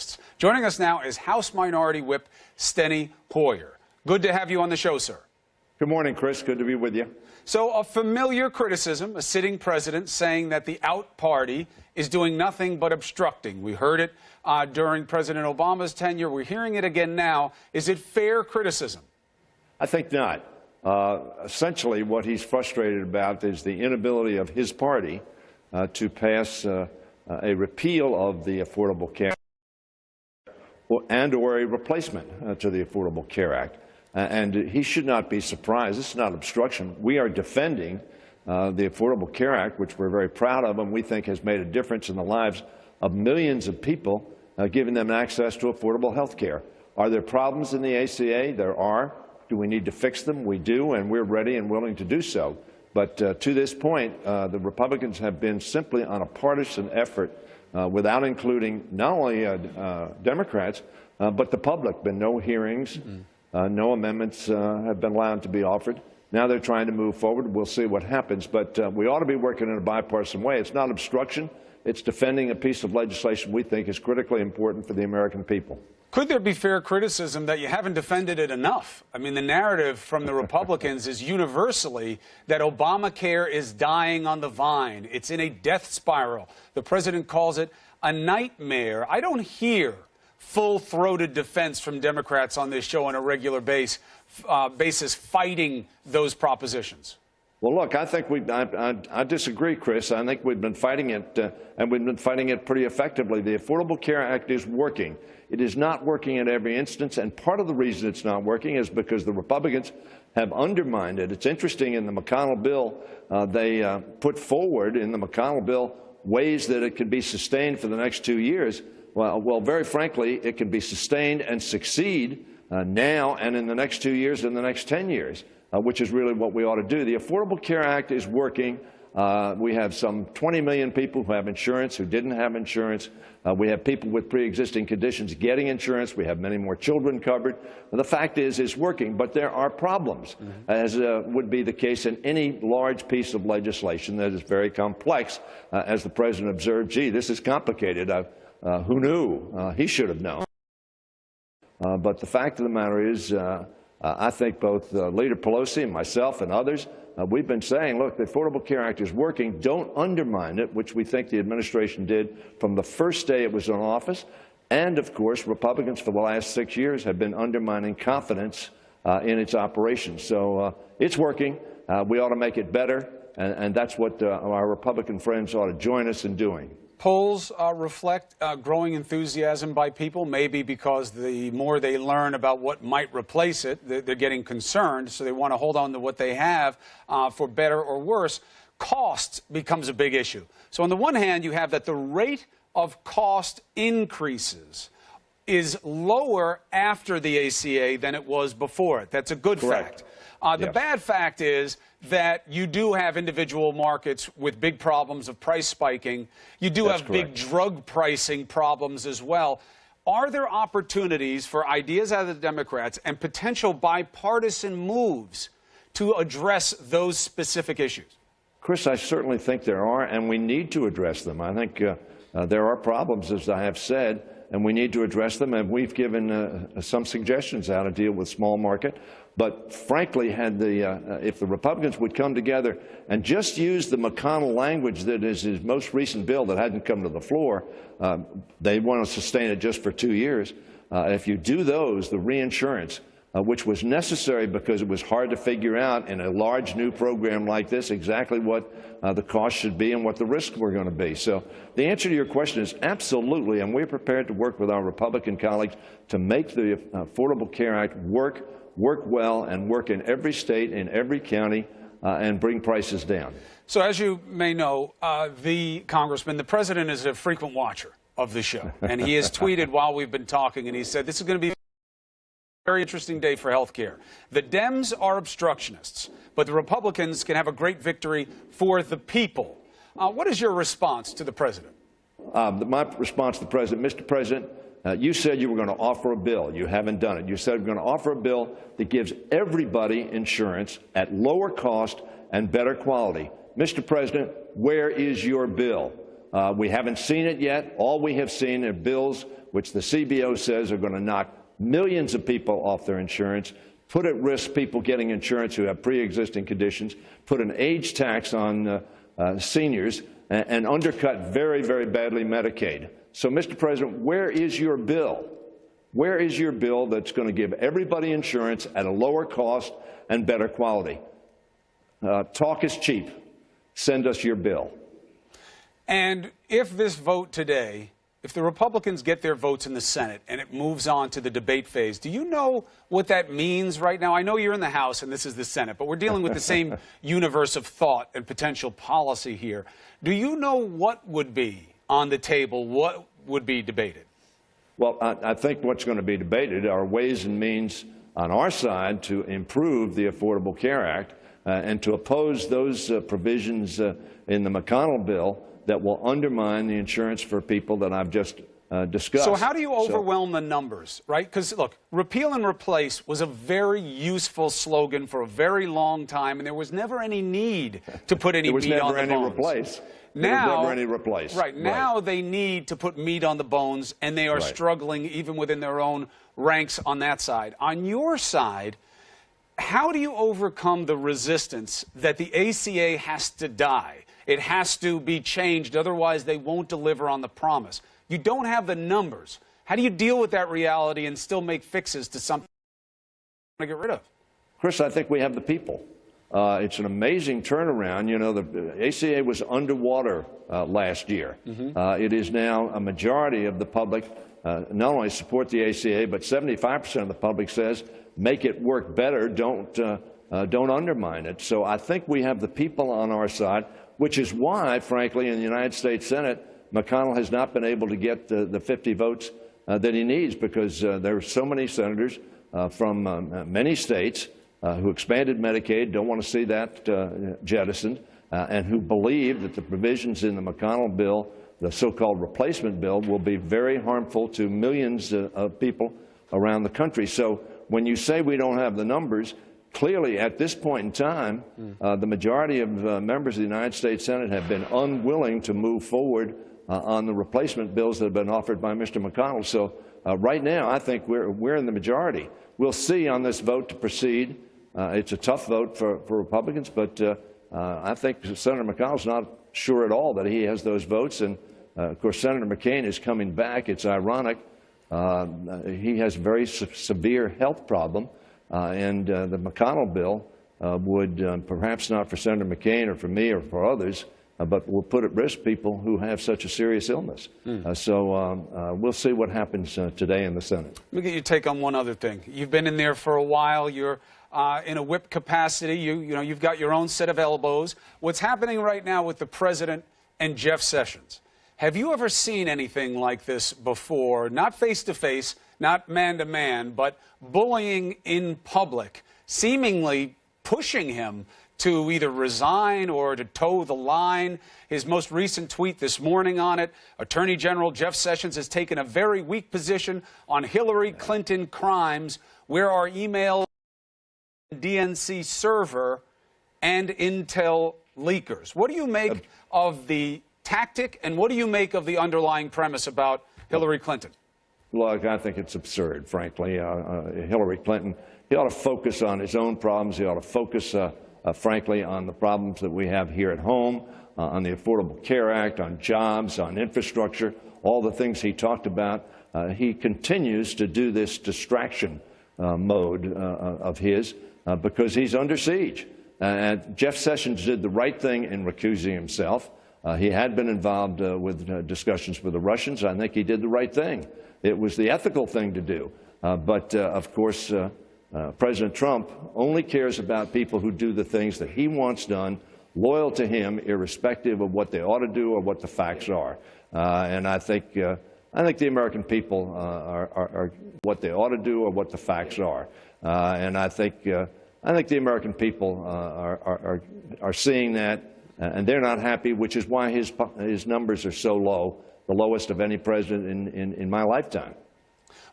interests. Joining us now is House Minority Whip Steny Hoyer. Good to have you on the show, sir. Good morning, Chris. Good to be with you. So a familiar criticism, a sitting president saying that the out party is doing nothing but obstructing. We heard it during President Obama's tenure. We're hearing it again now. Is it fair criticism? I think not. Essentially, what he's frustrated about is the inability of his party to pass a repeal of the Affordable Care and or a replacement to the Affordable Care Act. And he should not be surprised. This is not obstruction. We are defending the Affordable Care Act, which we're very proud of and we think has made a difference in the lives of millions of people, giving them access to affordable health care. Are there problems in the ACA? There are. Do we need to fix them? We do, and we're ready and willing to do so. But to this point, the Republicans have been simply on a partisan effort without including not only Democrats, but the public. Been no hearings, no amendments have been allowed to be offered. Now they're trying to move forward. We'll see what happens. But we ought to be working in a bipartisan way. It's not obstruction. It's defending a piece of legislation we think is critically important for the American people. Could there be fair criticism that you haven't defended it enough? I mean, the narrative from the Republicans is universally that Obamacare is dying on the vine. It's in a death spiral. The president calls it a nightmare. I don't hear full-throated defense from Democrats on this show on a regular basis fighting those propositions. Well, look, I think I disagree, Chris. I think we've been fighting it, and we've been fighting it pretty effectively. The Affordable Care Act is working. It is not working in every instance, and part of the reason it's not working is because the Republicans have undermined it. It's interesting, in the McConnell bill, they put forward in the McConnell bill ways that it could be sustained for the next 2 years. Well, very frankly, it can be sustained and succeed now and in the next 2 years and the next 10 years. Which is really what we ought to do. The Affordable Care Act is working. We have some 20 million people who have insurance who didn't have insurance. We have people with pre-existing conditions getting insurance. We have many more children covered. The fact is, it's working, but there are problems, as would be the case in any large piece of legislation that is very complex. As the President observed, gee, this is complicated. Who knew? He should have known. But the fact of the matter is, I think both Leader Pelosi and myself and others, we've been saying, look, the Affordable Care Act is working. Don't undermine it, which we think the administration did from the first day it was in office. And, of course, Republicans for the last 6 years have been undermining confidence in its operations. So it's working. We ought to make it better, and that's what our Republican friends ought to join us in doing. Polls reflect growing enthusiasm by people, maybe because the more they learn about what might replace it, they're getting concerned, so they want to hold on to what they have for better or worse. Cost becomes a big issue. So on the one hand, you have that the rate of cost increases is lower after the ACA than it was before it. That's a good fact. The bad fact is that you do have individual markets with big problems of price spiking. You do have big drug pricing problems as well. Are there opportunities for ideas out of the Democrats and potential bipartisan moves to address those specific issues? Chris, I certainly think there are, and we need to address them. I think there are problems, as I have said, and we need to address them, and we've given some suggestions how to deal with small market. But frankly, if the Republicans would come together and just use the McConnell language that is his most recent bill that hadn't come to the floor, they want to sustain it just for 2 years. If you do those, the reinsurance, which was necessary because it was hard to figure out in a large new program like this exactly what the cost should be and what the risks were going to be. So the answer to your question is absolutely, and we're prepared to work with our Republican colleagues to make the Affordable Care Act work well, and work in every state, in every county, and bring prices down. So as you may know, the president is a frequent watcher of the show, and he has tweeted while we've been talking, and he said this is going to be a very interesting day for health care. The Dems are obstructionists, but the Republicans can have a great victory for the people. What is your response to the president? My response to the president, Mr. President, you said you were going to offer a bill. You haven't done it. You said you're going to offer a bill that gives everybody insurance at lower cost and better quality. Mr. President, where is your bill? We haven't seen it yet. All we have seen are bills which the CBO says are going to knock millions of people off their insurance, put at risk people getting insurance who have pre-existing conditions, put an age tax on seniors, and undercut very, very badly Medicaid. So, Mr. President, where is your bill? Where is your bill that's going to give everybody insurance at a lower cost and better quality? Talk is cheap. Send us your bill. And if this vote today, if the Republicans get their votes in the Senate and it moves on to the debate phase, do you know what that means right now? I know you're in the House and this is the Senate, but we're dealing with the same universe of thought and potential policy here. Do you know what would be on the table, what would be debated? Well, I think what's going to be debated are ways and means on our side to improve the Affordable Care Act and to oppose those provisions in the McConnell bill that will undermine the insurance for people that I've just discussed. So how do you overwhelm the numbers, right? Because, look, repeal and replace was a very useful slogan for a very long time, and there was never any need to put any meat on the bones. There was never any replace. Now, there was never any replace. Right. Now they need to put meat on the bones, and they are struggling even within their own ranks on that side. On your side, how do you overcome the resistance that the ACA has to die? It has to be changed, otherwise they won't deliver on the promise. You don't have the numbers. How do you deal with that reality and still make fixes to something you want to get rid of? Chris, I think we have the people. It's an amazing turnaround. You know, the ACA was underwater last year. It is now a majority of the public not only support the ACA, but 75% of the public says make it work better, don't undermine it. So I think we have the people on our side, which is why, frankly, in the United States Senate, McConnell has not been able to get the 50 votes that he needs, because there are so many senators from many states who expanded Medicaid, don't want to see that jettisoned, and who believe that the provisions in the McConnell bill, the so-called replacement bill, will be very harmful to millions of people around the country. So when you say we don't have the numbers, clearly at this point in time, the majority of members of the United States Senate have been unwilling to move forward on the replacement bills that have been offered by Mr. McConnell. So right now, I think we're in the majority. We'll see on this vote to proceed. It's a tough vote for Republicans, but I think Senator McConnell's not sure at all that he has those votes. And, of course, Senator McCain is coming back. It's ironic. He has a very severe health problem, and the McConnell bill would, perhaps not for Senator McCain or for me or for others, but will put at risk people who have such a serious illness. So we'll see what happens today in the Senate. Let me get your take on one other thing. You've been in there for a while. You're in a whip capacity. You've got your own set of elbows. What's happening right now with the president and Jeff Sessions? Have you ever seen anything like this before? Not face-to-face, not man-to-man, but bullying in public, seemingly pushing him to either resign or to toe the line. His most recent tweet this morning on it, Attorney General Jeff Sessions has taken a very weak position on Hillary Clinton crimes. Where are email, DNC server, and intel leakers? What do you make of the tactic, and what do you make of the underlying premise about Hillary Clinton? Look, I think it's absurd, frankly. Hillary Clinton, he ought to focus on his own problems. He ought to focus, frankly, on the problems that we have here at home, on the Affordable Care Act, on jobs, on infrastructure, all the things he talked about. He continues to do this distraction mode of his because he's under siege. Jeff Sessions did the right thing in recusing himself. He had been involved with discussions with the Russians. I think he did the right thing. It was the ethical thing to do. But, of course, President Trump only cares about people who do the things that he wants done, loyal to him, irrespective of what they ought to do or what the facts are. And I think the American people are what they ought to do or what the facts are. And I think the American people are seeing that, and they're not happy, which is why his numbers are so low, the lowest of any president in my lifetime.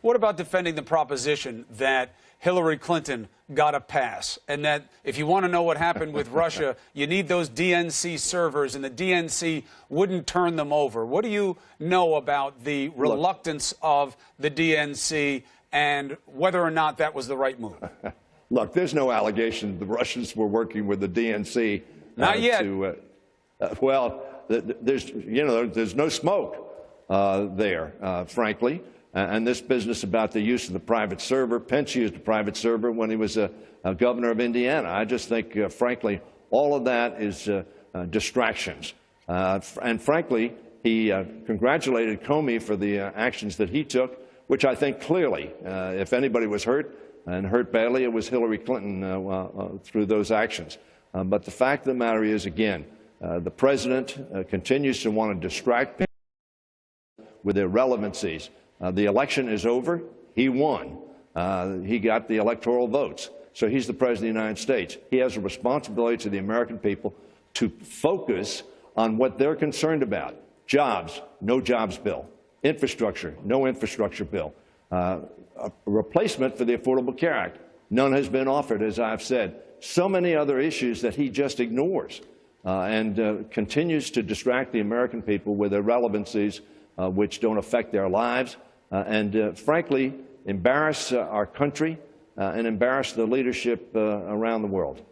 What about defending the proposition that Hillary Clinton got a pass, and that if you want to know what happened with Russia, you need those DNC servers, and the DNC wouldn't turn them over? What do you know about the reluctance of the DNC and whether or not that was the right move? Look, there's no allegation the Russians were working with the DNC. Not yet. There's no smoke there, frankly. And this business about the use of the private server, Pence used a private server when he was a governor of Indiana. I just think, frankly, all of that is distractions. And frankly, he congratulated Comey for the actions that he took, which I think clearly, if anybody was hurt and hurt badly, it was Hillary Clinton through those actions. But the fact of the matter is, again, the president continues to want to distract people with irrelevancies. The election is over. He won. He got the electoral votes. So he's the President of the United States. He has a responsibility to the American people to focus on what they're concerned about. Jobs, no jobs bill. Infrastructure, no infrastructure bill. A replacement for the Affordable Care Act. None has been offered, as I've said. So many other issues that he just ignores and continues to distract the American people with irrelevancies which don't affect their lives. Frankly, embarrass our country and embarrass the leadership around the world.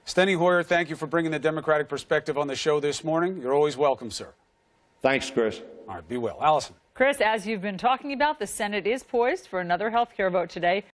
Steny Hoyer, thank you for bringing the Democratic perspective on the show this morning. You're always welcome, sir. Thanks, Chris. All right, be well. Allison. Chris, as you've been talking about, the Senate is poised for another health care vote today.